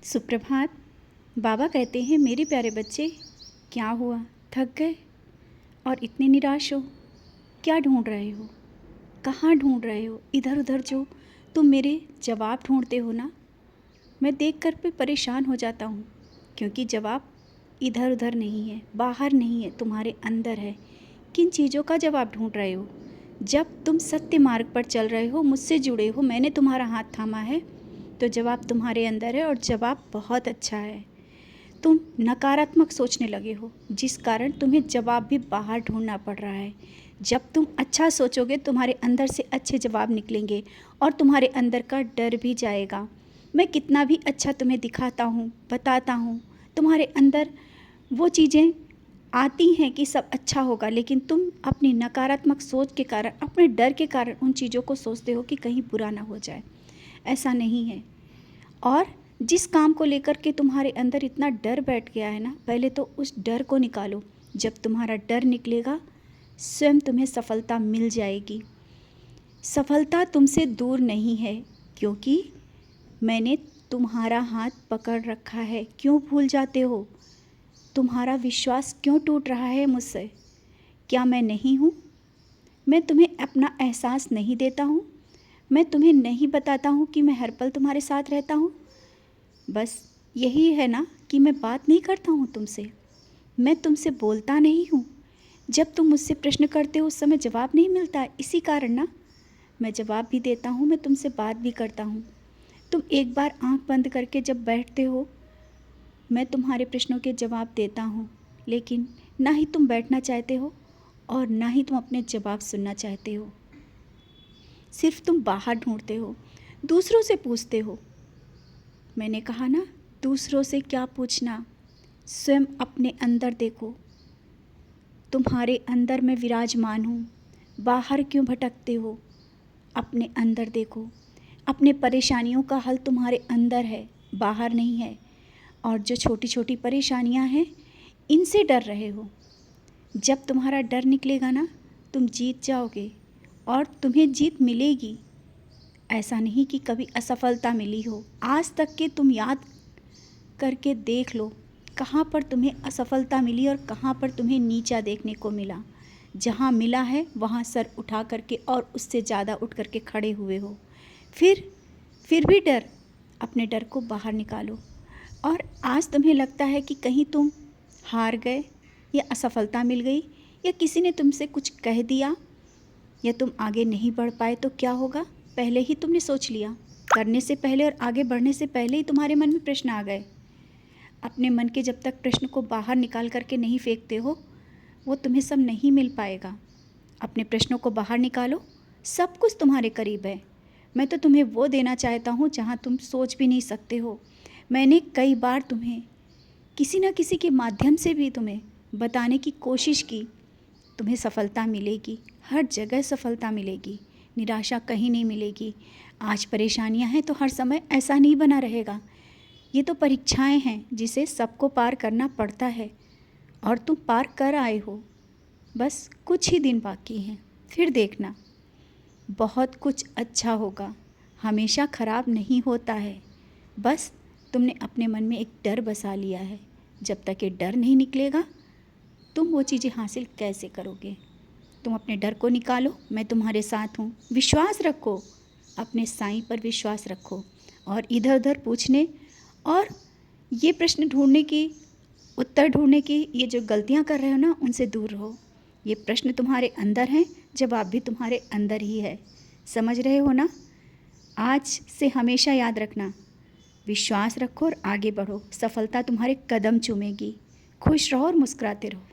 सुप्रभात। बाबा कहते हैं, मेरे प्यारे बच्चे, क्या हुआ, थक गए और इतने निराश हो? क्या ढूंढ रहे हो? कहाँ ढूंढ रहे हो? इधर उधर जो तुम मेरे जवाब ढूंढते हो ना, मैं देखकर भी परेशान हो जाता हूँ, क्योंकि जवाब इधर उधर नहीं है, बाहर नहीं है, तुम्हारे अंदर है। किन चीज़ों का जवाब ढूंढ रहे हो? जब तुम सत्य मार्ग पर चल रहे हो, मुझसे जुड़े हो, मैंने तुम्हारा हाथ थामा है, तो जवाब तुम्हारे अंदर है और जवाब बहुत अच्छा है। तुम नकारात्मक सोचने लगे हो, जिस कारण तुम्हें जवाब भी बाहर ढूंढना पड़ रहा है। जब तुम अच्छा सोचोगे, तुम्हारे अंदर से अच्छे जवाब निकलेंगे और तुम्हारे अंदर का डर भी जाएगा। मैं कितना भी अच्छा तुम्हें दिखाता हूँ, बताता हूँ, तुम्हारे अंदर वो चीज़ें आती हैं कि सब अच्छा होगा, लेकिन तुम अपनी नकारात्मक सोच के कारण, अपने डर के कारण उन चीज़ों को सोचते हो कि कहीं बुरा ना हो जाए। ऐसा नहीं है। और जिस काम को लेकर के तुम्हारे अंदर इतना डर बैठ गया है ना, पहले तो उस डर को निकालो। जब तुम्हारा डर निकलेगा, स्वयं तुम्हें सफलता मिल जाएगी। सफलता तुमसे दूर नहीं है, क्योंकि मैंने तुम्हारा हाथ पकड़ रखा है। क्यों भूल जाते हो? तुम्हारा विश्वास क्यों टूट रहा है मुझसे? क्या मैं नहीं हूँ? मैं तुम्हें अपना एहसास नहीं देता हूँ? मैं तुम्हें नहीं बताता हूँ कि मैं हर पल तुम्हारे साथ रहता हूँ? बस यही है ना कि मैं बात नहीं करता हूँ तुमसे, मैं तुमसे बोलता नहीं हूँ। जब तुम मुझसे प्रश्न करते हो, उस समय जवाब नहीं मिलता, इसी कारण ना मैं जवाब भी देता हूँ, मैं तुमसे बात भी करता हूँ। तुम एक बार आंख बंद करके जब बैठते हो, मैं तुम्हारे प्रश्नों के जवाब देता हूँ, लेकिन ना ही तुम बैठना चाहते हो और ना ही तुम अपने जवाब सुनना चाहते हो। सिर्फ तुम बाहर ढूंढते हो, दूसरों से पूछते हो। मैंने कहा ना, दूसरों से क्या पूछना, स्वयं अपने अंदर देखो। तुम्हारे अंदर मैं विराजमान हूँ, बाहर क्यों भटकते हो? अपने अंदर देखो। अपने परेशानियों का हल तुम्हारे अंदर है, बाहर नहीं है। और जो छोटी छोटी परेशानियाँ हैं, इनसे डर रहे हो। जब तुम्हारा डर निकलेगा ना, तुम जीत जाओगे और तुम्हें जीत मिलेगी। ऐसा नहीं कि कभी असफलता मिली हो। आज तक के तुम याद करके देख लो, कहाँ पर तुम्हें असफलता मिली और कहाँ पर तुम्हें नीचा देखने को मिला। जहाँ मिला है वहाँ सर उठा करके और उससे ज़्यादा उठ करके खड़े हुए हो। फिर भी डर, अपने डर को बाहर निकालो। और आज तुम्हें लगता है कि कहीं तुम हार गए या असफलता मिल गई या किसी ने तुमसे कुछ कह दिया या तुम आगे नहीं बढ़ पाए, तो क्या होगा? पहले ही तुमने सोच लिया। करने से पहले और आगे बढ़ने से पहले ही तुम्हारे मन में प्रश्न आ गए। अपने मन के जब तक प्रश्न को बाहर निकाल करके नहीं फेंकते हो, वो तुम्हें सब नहीं मिल पाएगा। अपने प्रश्नों को बाहर निकालो, सब कुछ तुम्हारे करीब है। मैं तो तुम्हें वो देना चाहता हूँ जहाँ तुम सोच भी नहीं सकते हो। मैंने कई बार तुम्हें किसी न किसी के माध्यम से भी तुम्हें बताने की कोशिश की। तुम्हें सफलता मिलेगी, हर जगह सफलता मिलेगी, निराशा कहीं नहीं मिलेगी। आज परेशानियां हैं तो हर समय ऐसा नहीं बना रहेगा। ये तो परीक्षाएं हैं जिसे सबको पार करना पड़ता है, और तुम पार कर आए हो। बस कुछ ही दिन बाकी हैं, फिर देखना बहुत कुछ अच्छा होगा। हमेशा खराब नहीं होता है। बस तुमने अपने मन में एक डर बसा लिया है। जब तक ये डर नहीं निकलेगा, तुम वो चीज़ें हासिल कैसे करोगे? तुम अपने डर को निकालो, मैं तुम्हारे साथ हूँ। विश्वास रखो, अपने साईं पर विश्वास रखो, और इधर उधर पूछने और ये प्रश्न ढूंढने की, उत्तर ढूंढने की ये जो गलतियाँ कर रहे हो ना, उनसे दूर रहो। ये प्रश्न तुम्हारे अंदर हैं, जवाब भी तुम्हारे अंदर ही है। समझ रहे हो ना? आज से हमेशा याद रखना, विश्वास रखो और आगे बढ़ो। सफलता तुम्हारे कदम चूमेगी। खुश रहो और मुस्कुराते रहो।